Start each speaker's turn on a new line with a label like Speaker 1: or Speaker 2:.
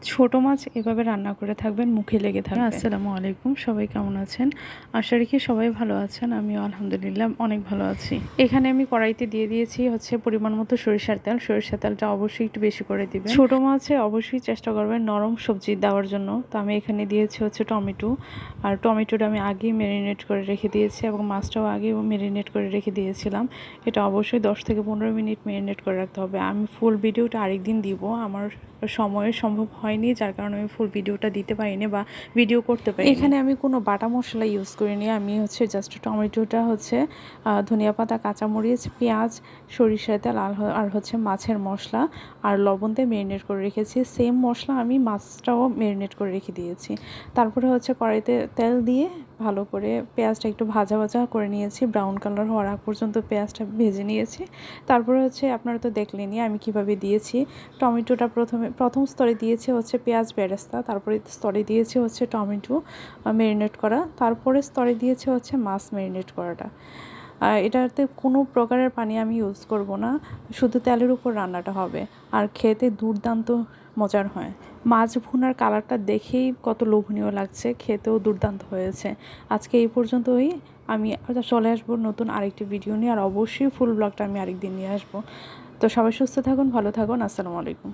Speaker 1: ছোট মাছ এভাবে রান্না করে থাকবেন, মুখে লেগে থাকবে। আসসালামু আলাইকুম, সবাই কেমন আছেন? আশা রাখি সবাই ভালো আছেন। আমিও আলহামদুলিল্লাহ অনেক ভালো আছি। এখানে আমি কড়াইতে দিয়ে দিয়েছি হচ্ছে পরিমাণ মতো সরিষার তেল। সরিষার তেলটা অবশ্যই একটু বেশি করে দিবেন। ছোট মাছে অবশ্যই চেষ্টা করবেন নরম সবজি দেওয়ার জন্য। তো আমি এখানে দিয়েছি হচ্ছে টমেটো, আর টমেটোটা আমি আগেই ম্যারিনেট করে রেখে দিয়েছি এবং মাছটাও আগেই ম্যারিনেট করে রেখে দিয়েছিলাম। এটা অবশ্যই 10 থেকে 15 মিনিট ম্যারিনেট করে রাখতে হবে। আমি ফুল ভিডিওটা আরেকদিন দিব, আমার সময়ে সম্ভব হয়নি, যার কারণে আমি ফুল ভিডিওটা দিতে পারিনি বা ভিডিও করতে পারিনি। এখানে আমি কোনো বাটা মশলা ইউজ করিনি, আমি হচ্ছে জাস্ট টমেটোটা হচ্ছে ধনিয়া পাতা, কাঁচামরিচ, পেঁয়াজ, সরিষার তেল আর হচ্ছে মাছের মশলা আর লবণ দিয়ে ম্যারিনেট করে রেখেছি। সেম মশলা আমি মাছটাও ম্যারিনেট করে রেখে দিয়েছি। তারপরে হচ্ছে কড়াইতে তেল দিয়ে ভালো করে পেঁয়াজটা একটু ভাজা ভাজা করে নিয়েছি, ব্রাউন কালার হওয়ার আগ পর্যন্ত পেঁয়াজটা ভেজে নিয়েছি। তারপরে হচ্ছে আপনারা তো দেখলেনই আমি কিভাবে দিয়েছি। টমেটোটা প্রথম স্তরে দিয়েছি হচ্ছে পেঁয়াজ বেরেস্তা, তারপরে স্তরে দিয়েছি হচ্ছে টমেটো ম্যারিনেট করা, তারপরে স্তরে দিয়েছি হচ্ছে মাছ ম্যারিনেট করাটা। এটাতে কোনো প্রকারের পানি আমি ইউজ করব না, শুধু তেলের উপর রান্নাটা হবে, আর খেতে দুর্দান্ত মজার হয়। মাছ ভুনার কালারটা দেখেই কত লোভনীয় লাগছে, খেতেও দুর্দান্ত হয়েছে। আজকে এই পর্যন্তই। আমি চলে আসবো নতুন আরেকটি ভিডিও নিয়ে, আর অবশ্যই ফুল ব্লগটা আমি আরেকদিন নিয়ে আসবো। তো সবাই সুস্থ থাকুন, ভালো থাকুন। আসসালামু আলাইকুম।